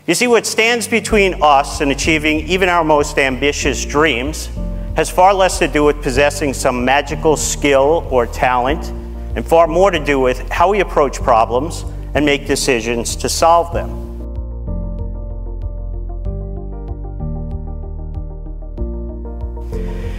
You see, what stands between us and achieving even our most ambitious dreams has far less to do with possessing some magical skill or talent, and far more to do with how we approach problems and make decisions to solve them.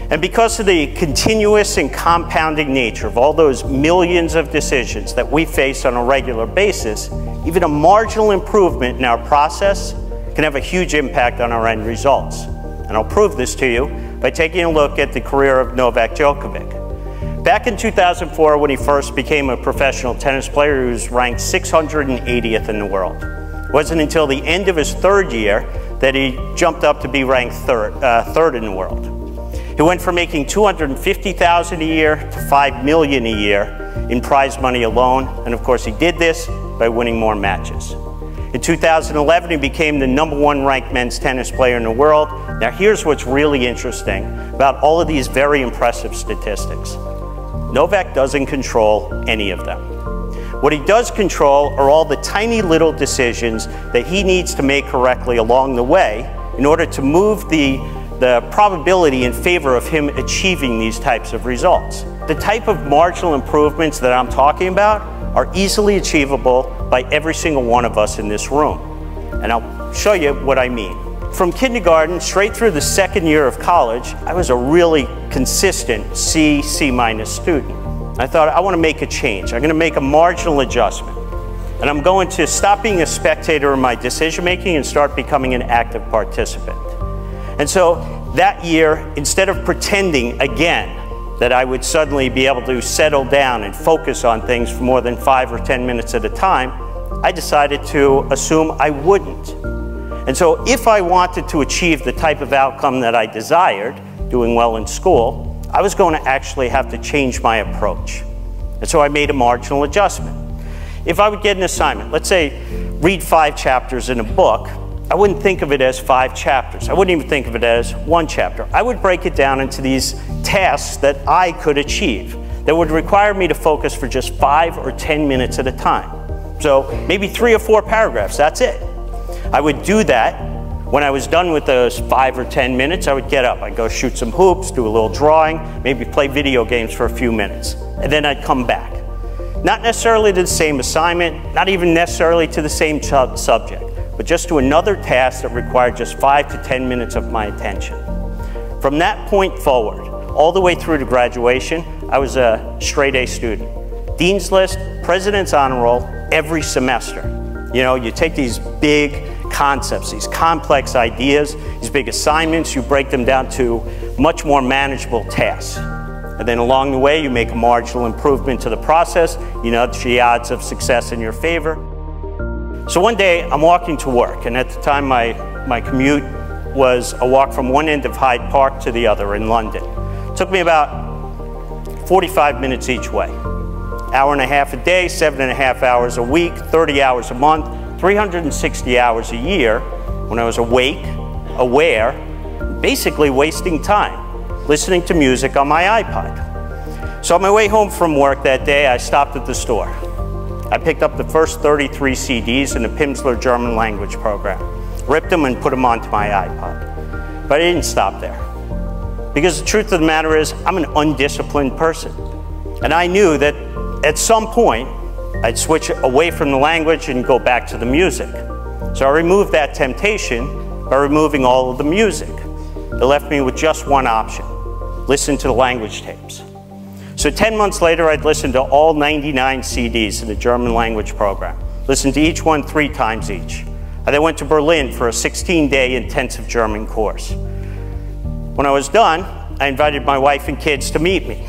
And because of the continuous and compounding nature of all those millions of decisions that we face on a regular basis, even a marginal improvement in our process can have a huge impact on our end results. And I'll prove this to you by taking a look at the career of Novak Djokovic. Back in 2004, when he first became a professional tennis player, he was ranked 680th in the world. It wasn't until the end of his third year that he jumped up to be ranked third in the world. He went from making $250,000 a year to $5 million a year in prize money alone, and of course he did this by winning more matches. In 2011, he became the #1 ranked men's tennis player in the world. Now here's what's really interesting about all of these very impressive statistics. Novak doesn't control any of them. What he does control are all the tiny little decisions that he needs to make correctly along the way in order to move the probability in favor of him achieving these types of results. The type of marginal improvements that I'm talking about are easily achievable by every single one of us in this room. And I'll show you what I mean. From kindergarten straight through the second year of college, I was a really consistent C student. I thought, I want to make a change. I'm going to make a marginal adjustment. And I'm going to stop being a spectator in my decision making and start becoming an active participant. And so that year, instead of pretending again that I would suddenly be able to settle down and focus on things for more than 5 or 10 minutes at a time, I decided to assume I wouldn't. And so if I wanted to achieve the type of outcome that I desired, doing well in school, I was going to actually have to change my approach. And so I made a marginal adjustment. If I would get an assignment, let's say read 5 chapters in a book, I wouldn't think of it as 5 chapters. I wouldn't even think of it as 1 chapter. I would break it down into these tasks that I could achieve that would require me to focus for just 5 or 10 minutes at a time. So maybe 3 or 4 paragraphs, that's it. I would do that. When I was done with those 5 or 10 minutes, I would get up. I'd go shoot some hoops, do a little drawing, maybe play video games for a few minutes. And then I'd come back. Not necessarily to the same assignment, not even necessarily to the same subject, but just to another task that required just 5 to 10 minutes of my attention. From that point forward, all the way through to graduation, I was a straight A student. Dean's List, President's Honor Roll, every semester. You know, you take these big concepts, these complex ideas, these big assignments, you break them down to much more manageable tasks. And then along the way, you make a marginal improvement to the process, you nudge the odds of success in your favor. So one day, I'm walking to work, and at the time, my commute was a walk from one end of Hyde Park to the other in London. It took me about 45 minutes each way. Hour and a half a day, 7.5 hours a week, 30 hours a month, 360 hours a year when I was awake, aware, basically wasting time, listening to music on my iPod. So on my way home from work that day, I stopped at the store. I picked up the first 33 CDs in the Pimsleur German language program, ripped them and put them onto my iPod. But I didn't stop there. Because the truth of the matter is, I'm an undisciplined person. And I knew that at some point, I'd switch away from the language and go back to the music. So I removed that temptation by removing all of the music. It left me with just one option: listen to the language tapes. So 10 months later, I'd listened to all 99 CDs in the German language program, listened to each one 3 times each. I then went to Berlin for a 16-day intensive German course. When I was done, I invited my wife and kids to meet me.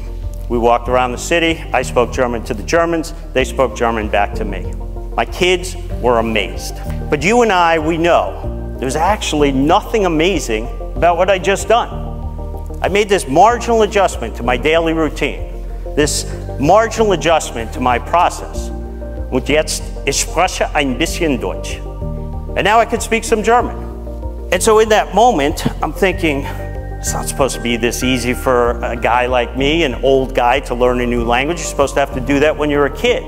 We walked around the city. I spoke German to the Germans. They spoke German back to me. My kids were amazed. But you and I, we know there's actually nothing amazing about what I just done. I made this marginal adjustment to my daily routine, this marginal adjustment to my process. Und jetzt, ich spreche ein bisschen Deutsch. And now I can speak some German. And so in that moment, I'm thinking, it's not supposed to be this easy for a guy like me, an old guy, to learn a new language. You're supposed to have to do that when you're a kid.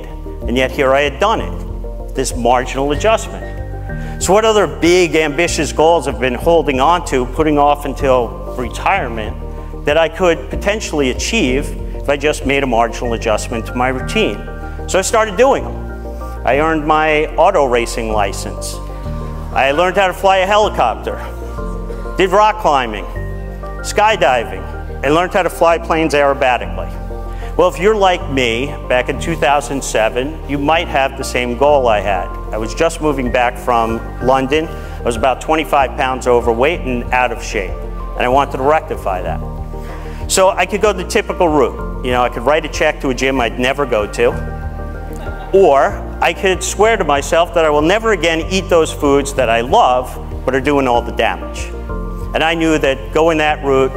And yet here I had done it, this marginal adjustment. So what other big, ambitious goals I've been holding on to, putting off until retirement, that I could potentially achieve if I just made a marginal adjustment to my routine? So I started doing them. I earned my auto racing license. I learned how to fly a helicopter, did rock climbing, skydiving, and learned how to fly planes aerobatically. Well, if you're like me, back in 2007, you might have the same goal I had. I was just moving back from London. I was about 25 pounds overweight and out of shape, and I wanted to rectify that. So I could go the typical route. You know, I could write a check to a gym I'd never go to, or I could swear to myself that I will never again eat those foods that I love, but are doing all the damage. And I knew that going that route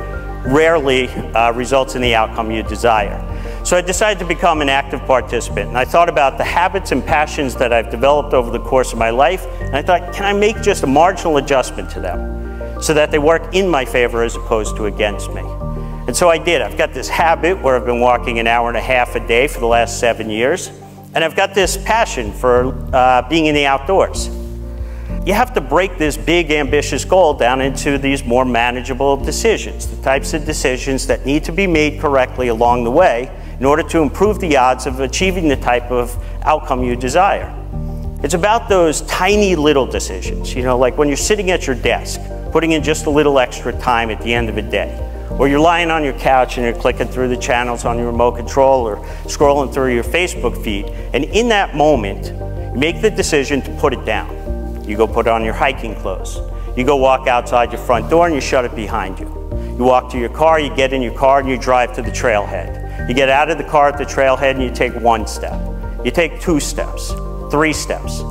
rarely results in the outcome you desire. So I decided to become an active participant, and I thought about the habits and passions that I've developed over the course of my life, and I thought, can I make just a marginal adjustment to them so that they work in my favor as opposed to against me? And so I did. I've got this habit where I've been walking an hour and a half a day for the last 7 years, and I've got this passion for being in the outdoors. You have to break this big, ambitious goal down into these more manageable decisions, the types of decisions that need to be made correctly along the way in order to improve the odds of achieving the type of outcome you desire. It's about those tiny little decisions, you know, like when you're sitting at your desk, putting in just a little extra time at the end of a day, or you're lying on your couch and you're clicking through the channels on your remote control or scrolling through your Facebook feed, and in that moment, you make the decision to put it down. You go put on your hiking clothes. You go walk outside your front door and you shut it behind you. You walk to your car, you get in your car and you drive to the trailhead. You get out of the car at the trailhead and you take 1 step. You take 2 steps, 3 steps.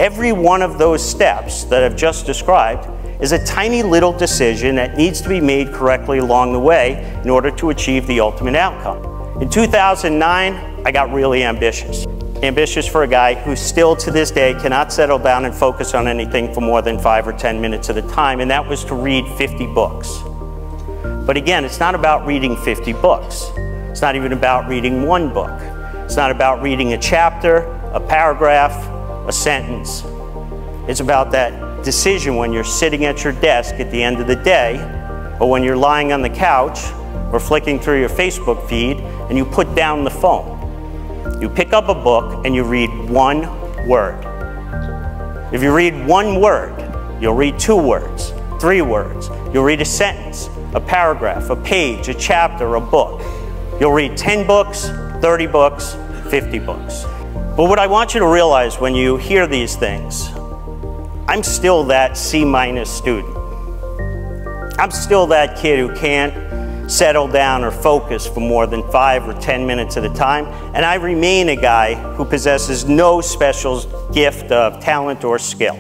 Every one of those steps that I've just described is a tiny little decision that needs to be made correctly along the way in order to achieve the ultimate outcome. In 2009, I got really ambitious. Ambitious for a guy who still to this day cannot settle down and focus on anything for more than 5 or 10 minutes at a time, and that was to read 50 books. But again, it's not about reading 50 books. It's not even about reading 1 book. It's not about reading a chapter, a paragraph, a sentence. It's about that decision when you're sitting at your desk at the end of the day, or when you're lying on the couch or flicking through your Facebook feed and you put down the phone. You pick up a book and you read 1 word. If you read 1 word, you'll read 2 words, 3 words. You'll read a sentence, a paragraph, a page, a chapter, a book. You'll read 10 books, 30 books, 50 books. But what I want you to realize when you hear these things, I'm still that C- student. I'm still that kid who can't settle down or focus for more than 5 or 10 minutes at a time, and I remain a guy who possesses no special gift of talent or skill.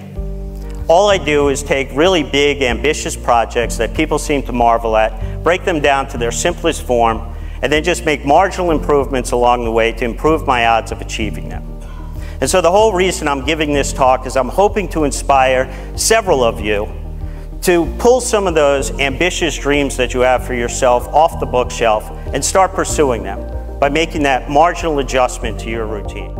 All I do is take really big, ambitious projects that people seem to marvel at, break them down to their simplest form, and then just make marginal improvements along the way to improve my odds of achieving them. And so the whole reason I'm giving this talk is I'm hoping to inspire several of you to pull some of those ambitious dreams that you have for yourself off the bookshelf and start pursuing them by making that marginal adjustment to your routine.